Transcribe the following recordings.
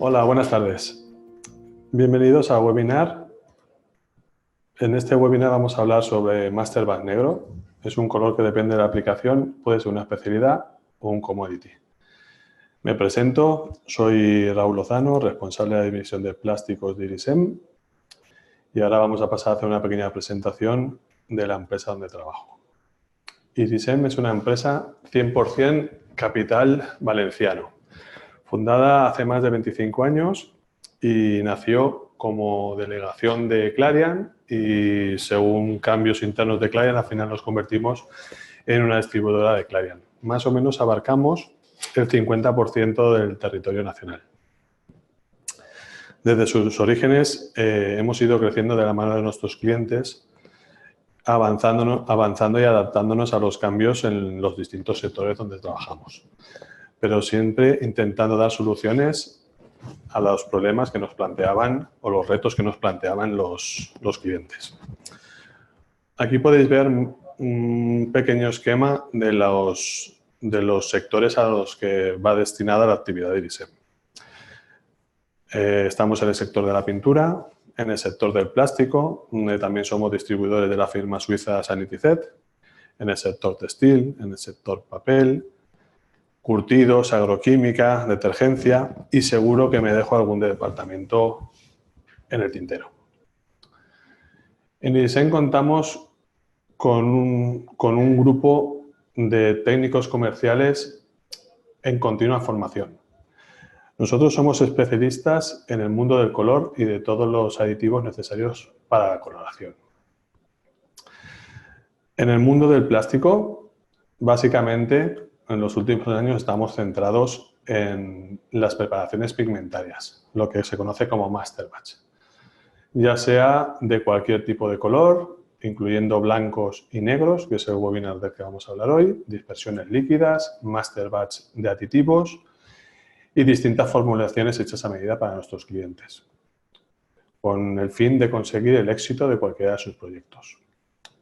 Hola, buenas tardes. Bienvenidos al webinar. En este webinar vamos a hablar sobre Masterbatch negro. Es un color que depende de la aplicación, puede ser una especialidad o un commodity. Me presento, soy Raúl Lozano, responsable de la división de plásticos de IRISEM, y ahora vamos a pasar a hacer una pequeña presentación de la empresa donde trabajo. IRISEM es una empresa 100% capital valenciano, fundada hace más de 25 años y nació como delegación de Clariant y según cambios internos de Clariant al final nos convertimos en una distribuidora de Clariant. Más o menos abarcamos el 50% del territorio nacional. Desde sus orígenes hemos ido creciendo de la mano de nuestros clientes, avanzando y adaptándonos a los cambios en los distintos sectores donde trabajamos, pero siempre intentando dar soluciones a los problemas que nos planteaban o los retos que nos planteaban los clientes. Aquí podéis ver un pequeño esquema de los sectores a los que va destinada la actividad de IRISEM. Estamos en el sector de la pintura, en el sector del plástico, donde también somos distribuidores de la firma suiza Sanitized, en el sector textil, en el sector papel, curtidos, agroquímica, detergencia y seguro que me dejo algún departamento en el tintero. En IRISEM contamos con un grupo de técnicos comerciales en continua formación. Nosotros somos especialistas en el mundo del color y de todos los aditivos necesarios para la coloración. En el mundo del plástico, básicamente, en los últimos años estamos centrados en las preparaciones pigmentarias, lo que se conoce como Masterbatch, ya sea de cualquier tipo de color, incluyendo blancos y negros, que es el webinar del que vamos a hablar hoy, dispersiones líquidas, Masterbatch de aditivos y distintas formulaciones hechas a medida para nuestros clientes, con el fin de conseguir el éxito de cualquiera de sus proyectos.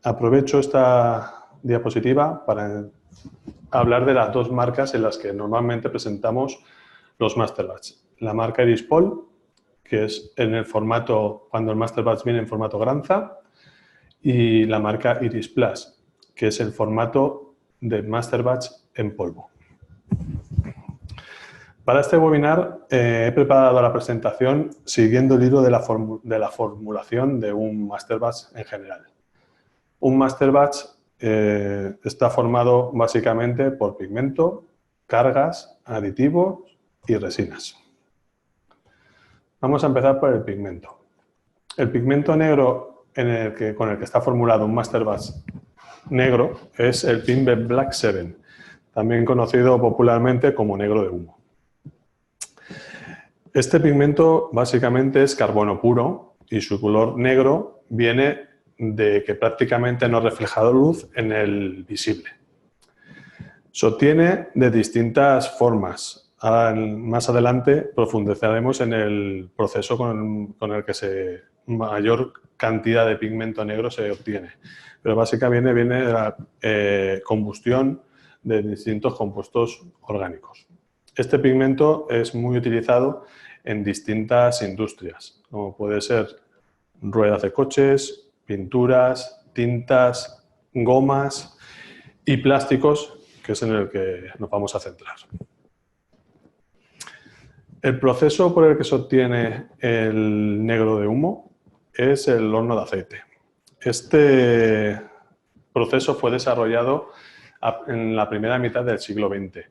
Aprovecho esta diapositiva para hablar de las dos marcas en las que normalmente presentamos los Masterbatch. La marca Irispol, que es en el formato, cuando el Masterbatch viene en formato granza, y la marca Iris Plus, que es el formato de Masterbatch en polvo. Para este webinar he preparado la presentación siguiendo el hilo de la formulación de un Masterbatch en general. Un Masterbatch está formado básicamente por pigmento, cargas, aditivos y resinas. Vamos a empezar por el pigmento. El pigmento negro con el que está formulado un Masterbatch negro es el Pinbet Black 7, también conocido popularmente como negro de humo. Este pigmento básicamente es carbono puro y su color negro viene de que prácticamente no ha reflejado luz en el visible. Se obtiene de distintas formas. Ahora, más adelante profundizaremos en el proceso con el que mayor cantidad de pigmento negro se obtiene. Pero básicamente viene de la combustión de distintos compuestos orgánicos. Este pigmento es muy utilizado en distintas industrias, como puede ser ruedas de coches, pinturas, tintas, gomas y plásticos, que es en el que nos vamos a centrar. El proceso por el que se obtiene el negro de humo es el horno de aceite. Este proceso fue desarrollado en la primera mitad del siglo XX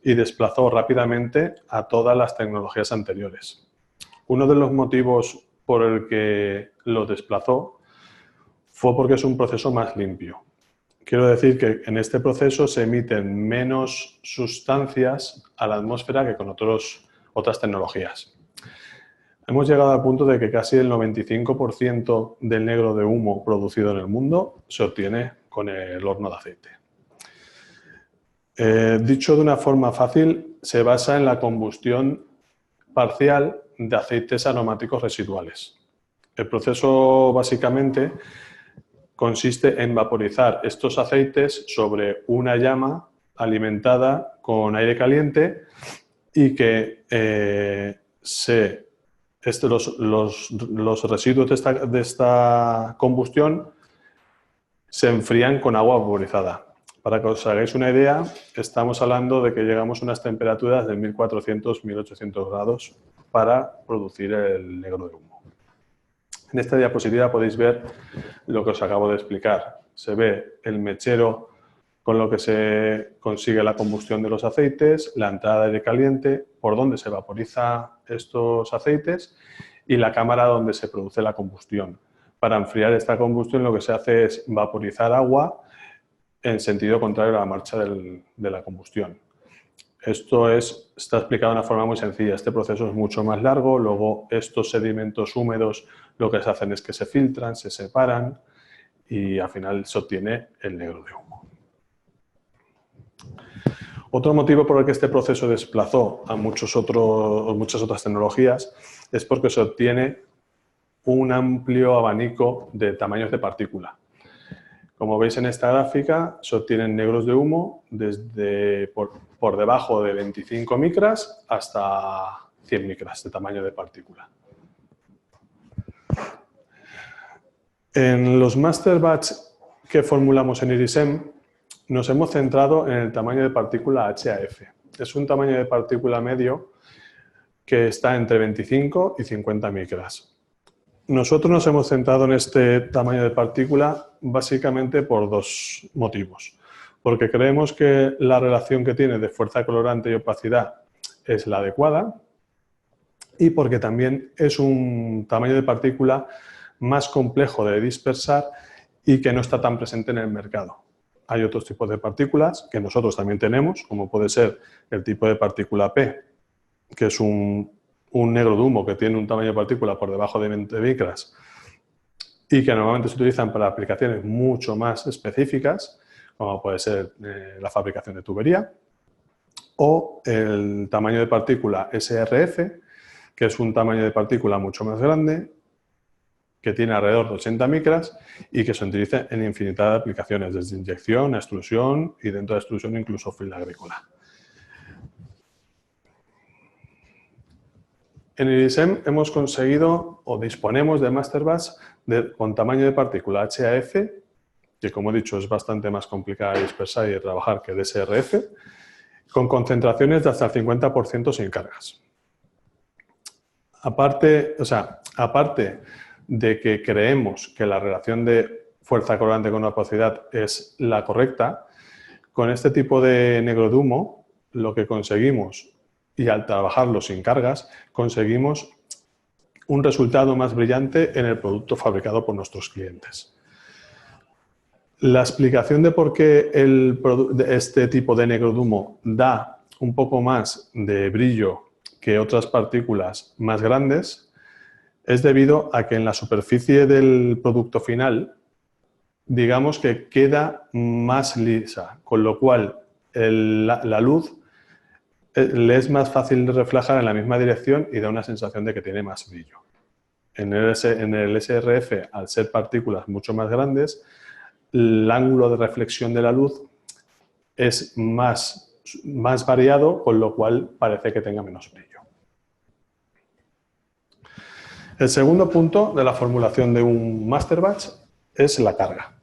y desplazó rápidamente a todas las tecnologías anteriores. Uno de los motivos por el que lo desplazó fue porque es un proceso más limpio. Quiero decir que en este proceso se emiten menos sustancias a la atmósfera que con otras tecnologías. Hemos llegado al punto de que casi el 95% del negro de humo producido en el mundo se obtiene con el horno de aceite. Dicho de una forma fácil, se basa en la combustión parcial de aceites aromáticos residuales. El proceso básicamente consiste en vaporizar estos aceites sobre una llama alimentada con aire caliente y que los residuos de esta combustión se enfrían con agua vaporizada. Para que os hagáis una idea, estamos hablando de que llegamos a unas temperaturas de 1400-1800 grados para producir el negro de humo. En esta diapositiva podéis ver lo que os acabo de explicar. Se ve el mechero con lo que se consigue la combustión de los aceites, la entrada de aire caliente, por donde se vaporiza estos aceites y la cámara donde se produce la combustión. Para enfriar esta combustión lo que se hace es vaporizar agua en sentido contrario a la marcha de la combustión. Esto está explicado de una forma muy sencilla. Este proceso es mucho más largo, luego estos sedimentos húmedos lo que se hacen es que se filtran, se separan y al final se obtiene el negro de humo. Otro motivo por el que este proceso desplazó a muchas otras tecnologías es porque se obtiene un amplio abanico de tamaños de partícula. Como veis en esta gráfica, se obtienen negros de humo desde por debajo de 25 micras hasta 100 micras de tamaño de partícula. En los master batch que formulamos en IRISEM, nos hemos centrado en el tamaño de partícula HAF. Es un tamaño de partícula medio que está entre 25 y 50 micras. Nosotros nos hemos centrado en este tamaño de partícula básicamente por dos motivos. Porque creemos que la relación que tiene de fuerza colorante y opacidad es la adecuada y porque también es un tamaño de partícula más complejo de dispersar y que no está tan presente en el mercado. Hay otros tipos de partículas que nosotros también tenemos, como puede ser el tipo de partícula P, que es un negro de humo que tiene un tamaño de partícula por debajo de 20 micras y que normalmente se utilizan para aplicaciones mucho más específicas, como puede ser la fabricación de tubería, o el tamaño de partícula SRF, que es un tamaño de partícula mucho más grande, que tiene alrededor de 80 micras y que se utiliza en infinidad de aplicaciones, desde inyección a extrusión y dentro de extrusión incluso fila agrícola. En IRISEM hemos conseguido o disponemos de master batch con tamaño de partícula HAF, que como he dicho es bastante más complicada de dispersar y de trabajar que el SRF, con concentraciones de hasta el 50% sin cargas. Aparte de que creemos que la relación de fuerza colorante con opacidad es la correcta, con este tipo de negro de humo lo que conseguimos, y al trabajarlo sin cargas, conseguimos un resultado más brillante en el producto fabricado por nuestros clientes. La explicación de por qué este tipo de negro de humo da un poco más de brillo que otras partículas más grandes es debido a que en la superficie del producto final, digamos que queda más lisa, con lo cual la luz le es más fácil de reflejar en la misma dirección y da una sensación de que tiene más brillo. En el SRF, al ser partículas mucho más grandes, el ángulo de reflexión de la luz es más variado, con lo cual parece que tenga menos brillo. El segundo punto de la formulación de un master batch es la carga.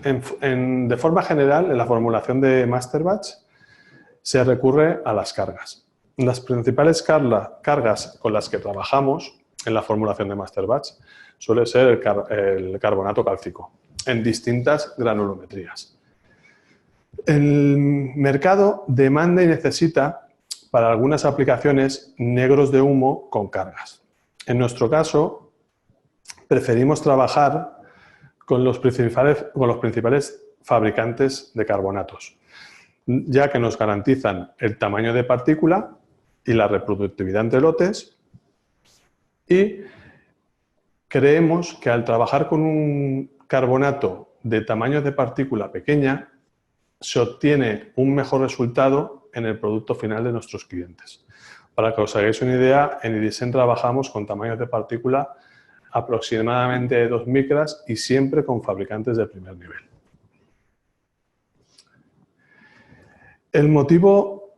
De forma general, en la formulación de master batch se recurre a las cargas. Las principales cargas con las que trabajamos en la formulación de master batch suele ser el carbonato cálcico en distintas granulometrías. El mercado demanda y necesita para algunas aplicaciones negros de humo con cargas. En nuestro caso, preferimos trabajar con los principales fabricantes de carbonatos, ya que nos garantizan el tamaño de partícula y la reproductividad entre lotes, y creemos que al trabajar con un carbonato de tamaño de partícula pequeña se obtiene un mejor resultado en el producto final de nuestros clientes. Para que os hagáis una idea, en IRISEM trabajamos con tamaños de partícula aproximadamente de 2 micras y siempre con fabricantes de primer nivel. El motivo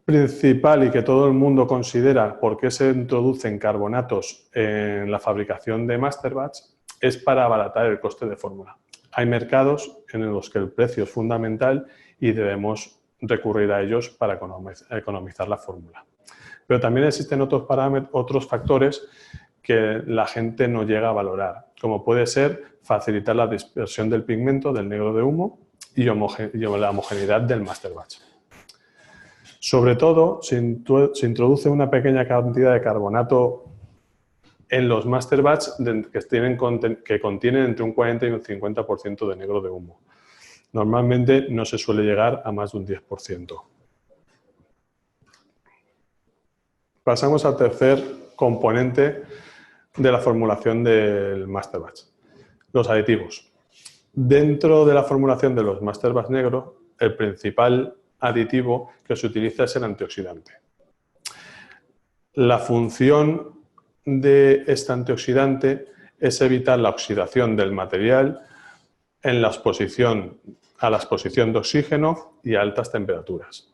principal y que todo el mundo considera por qué se introducen carbonatos en la fabricación de master batch es para abaratar el coste de fórmula. Hay mercados en los que el precio es fundamental y debemos recurrir a ellos para economizar la fórmula. Pero también existen otros factores que la gente no llega a valorar, como puede ser facilitar la dispersión del pigmento, del negro de humo y la homogeneidad del master batch. Sobre todo, se introduce una pequeña cantidad de carbonato en los master batch que contienen entre un 40 y un 50% de negro de humo. Normalmente no se suele llegar a más de un 10%. Pasamos al tercer componente de la formulación del master batch, los aditivos. Dentro de la formulación de los master batch negros, el principal aditivo que se utiliza es el antioxidante. La función de este antioxidante es evitar la oxidación del material a la exposición de oxígeno y a altas temperaturas.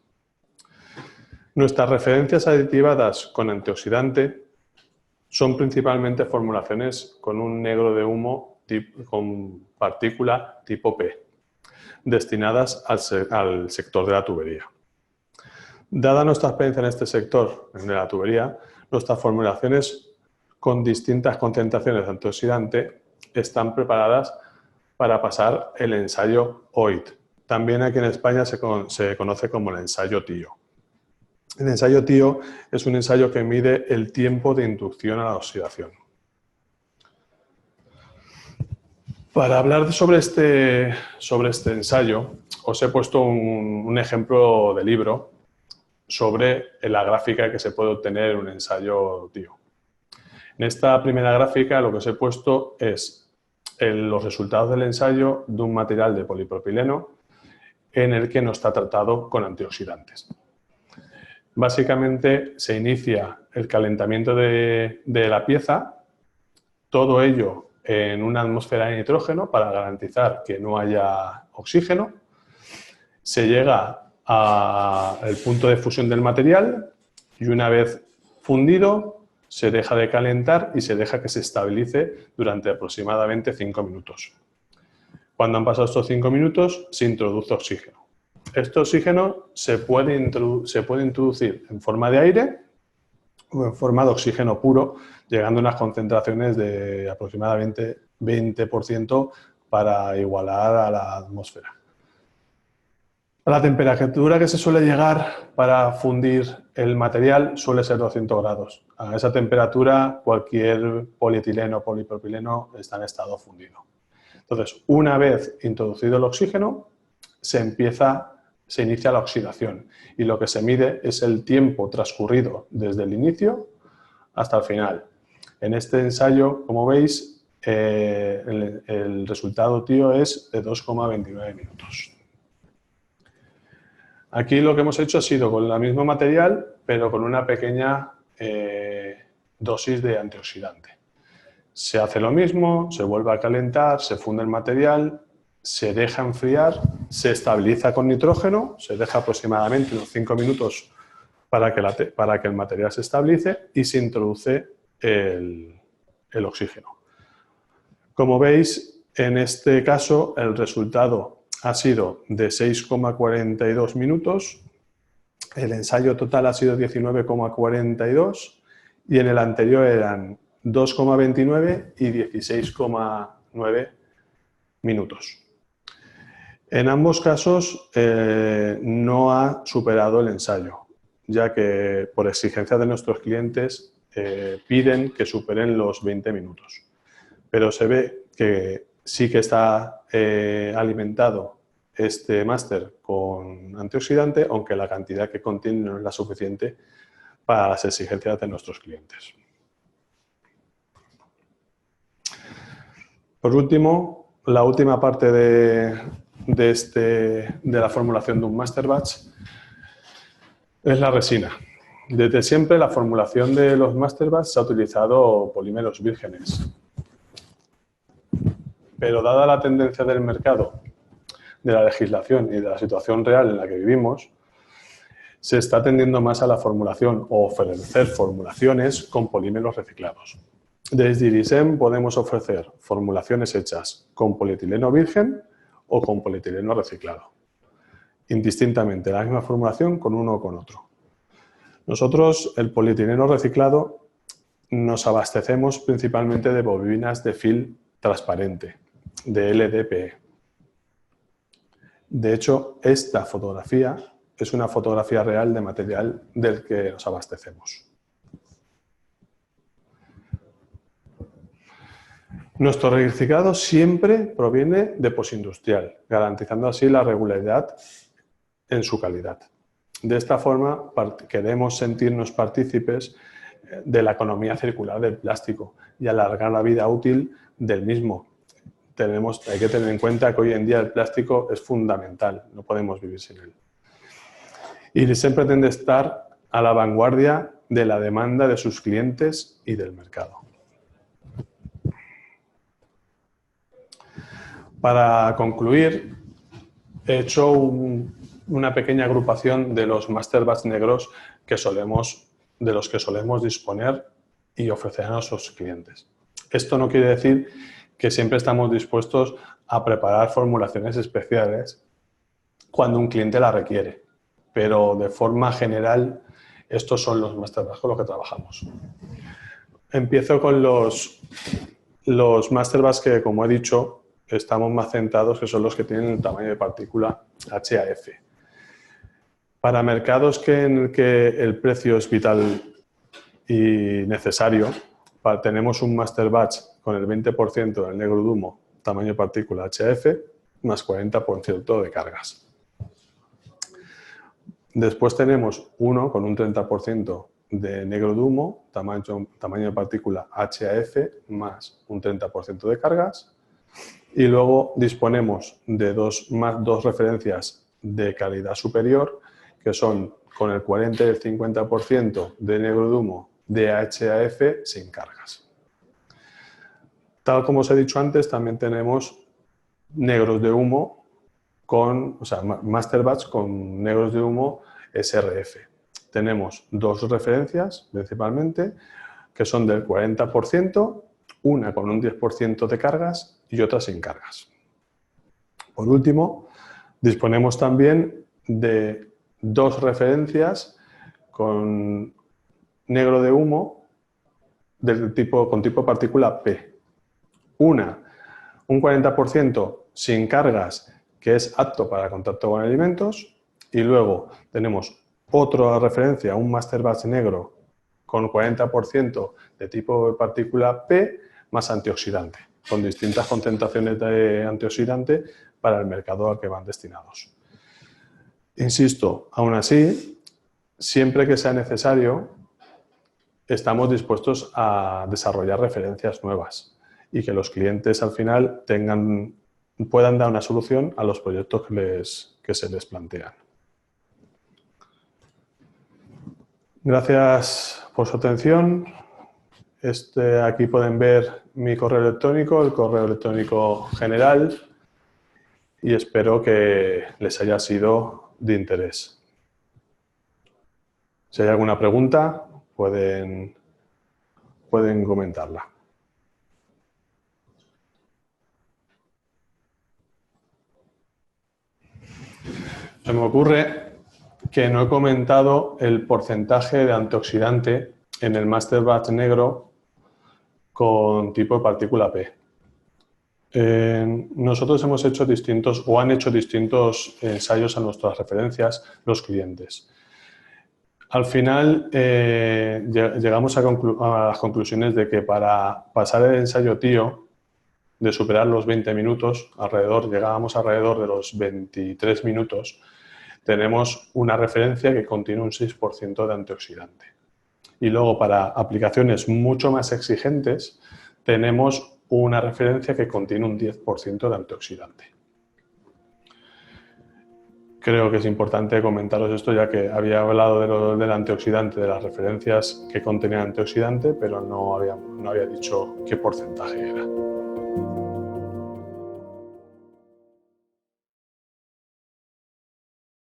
Nuestras referencias aditivadas con antioxidante son principalmente formulaciones con un negro de humo con partícula tipo P, destinadas al sector de la tubería. Dada nuestra experiencia en este sector de la tubería, nuestras formulaciones con distintas concentraciones de antioxidante están preparadas para pasar el ensayo OIT. También aquí en España se conoce como el ensayo TIO. El ensayo TIO es un ensayo que mide el tiempo de inducción a la oxidación. Para hablar sobre este ensayo, os he puesto un ejemplo de libro sobre la gráfica que se puede obtener en un ensayo TIO. En esta primera gráfica lo que os he puesto es los resultados del ensayo de un material de polipropileno en el que no está tratado con antioxidantes. Básicamente se inicia el calentamiento de la pieza, todo ello en una atmósfera de nitrógeno para garantizar que no haya oxígeno. Se llega al punto de fusión del material y una vez fundido se deja de calentar y se deja que se estabilice durante aproximadamente 5 minutos. Cuando han pasado estos 5 minutos se introduce oxígeno. Este oxígeno se puede introducir en forma de aire o en forma de oxígeno puro, llegando a unas concentraciones de aproximadamente 20% para igualar a la atmósfera. La temperatura que se suele llegar para fundir el material suele ser 200 grados. A esa temperatura cualquier polietileno o polipropileno está en estado fundido. Entonces, una vez introducido el oxígeno, se inicia la oxidación y lo que se mide es el tiempo transcurrido desde el inicio hasta el final. En este ensayo, como veis, el resultado TIO es de 2,29 minutos. Aquí lo que hemos hecho ha sido con el mismo material, pero con una pequeña dosis de antioxidante. Se hace lo mismo, se vuelve a calentar, se funde el material, se deja enfriar, se estabiliza con nitrógeno, se deja aproximadamente unos 5 minutos para que el material se estabilice y se introduce el oxígeno. Como veis, en este caso el resultado ha sido de 6,42 minutos, el ensayo total ha sido 19,42 y en el anterior eran 2,29 y 16,9 minutos. En ambos casos no ha superado el ensayo, ya que por exigencia de nuestros clientes piden que superen los 20 minutos. Pero se ve que sí que está alimentado este máster con antioxidante, aunque la cantidad que contiene no es la suficiente para las exigencias de nuestros clientes. Por último, la última parte de la formulación de un master batch es la resina. Desde siempre la formulación de los master batch se ha utilizado polímeros vírgenes. Pero dada la tendencia del mercado, de la legislación y de la situación real en la que vivimos, se está tendiendo más a la formulación o ofrecer formulaciones con polímeros reciclados. Desde IRISEM podemos ofrecer formulaciones hechas con polietileno virgen o con polietileno reciclado. Indistintamente, la misma formulación con uno o con otro. Nosotros, el polietileno reciclado, nos abastecemos principalmente de bobinas de film transparente, de LDPE. De hecho, esta fotografía es una fotografía real de material del que nos abastecemos. Nuestro reciclado siempre proviene de postindustrial, garantizando así la regularidad en su calidad. De esta forma, queremos sentirnos partícipes de la economía circular del plástico y alargar la vida útil del mismo. Hay que tener en cuenta que hoy en día el plástico es fundamental, no podemos vivir sin él. IRISEM pretende estar a la vanguardia de la demanda de sus clientes y del mercado. Para concluir, he hecho una pequeña agrupación de los master batch negros de los que solemos disponer y ofrecer a nuestros clientes. Esto no quiere decir que siempre estamos dispuestos a preparar formulaciones especiales cuando un cliente la requiere, pero de forma general estos son los master batch con los que trabajamos. Empiezo con los master batch que, como he dicho, estamos más centrados, que son los que tienen el tamaño de partícula HAF. Para mercados en el que el precio es vital y necesario, tenemos un master batch con el 20% del negro de humo, tamaño de partícula HAF, más 40% de cargas. Después tenemos uno con un 30% de negro de humo, tamaño de partícula HAF, más un 30% de cargas. Y luego disponemos de dos referencias de calidad superior, que son con el 40 y el 50% de negro de humo de HAF sin cargas. Tal como os he dicho antes, también tenemos negros de humo master batch con negros de humo SRF. Tenemos dos referencias principalmente, que son del 40%, una con un 10% de cargas y otra sin cargas. Por último, disponemos también de dos referencias con negro de humo con tipo partícula P. Un 40% sin cargas, que es apto para contacto con alimentos, y luego tenemos otra referencia, un master batch negro con 40% de tipo de partícula P más antioxidante, con distintas concentraciones de antioxidante para el mercado al que van destinados. Insisto, aún así, siempre que sea necesario, estamos dispuestos a desarrollar referencias nuevas y que los clientes al final puedan dar una solución a los proyectos que se les plantean. Gracias por su atención. Aquí pueden ver mi correo electrónico, el correo electrónico general, y espero que les haya sido de interés. Si hay alguna pregunta, pueden comentarla. Se me ocurre que no he comentado el porcentaje de antioxidante en el master batch negro con tipo de partícula P. Nosotros han hecho distintos ensayos a nuestras referencias los clientes. Al final llegamos a las conclusiones de que para pasar el ensayo TIO, de superar los 20 minutos, llegábamos alrededor de los 23 minutos, tenemos una referencia que contiene un 6% de antioxidante. Y luego, para aplicaciones mucho más exigentes, tenemos una referencia que contiene un 10% de antioxidante. Creo que es importante comentaros esto, ya que había hablado del antioxidante, de las referencias que contenían antioxidante, pero no había dicho qué porcentaje era.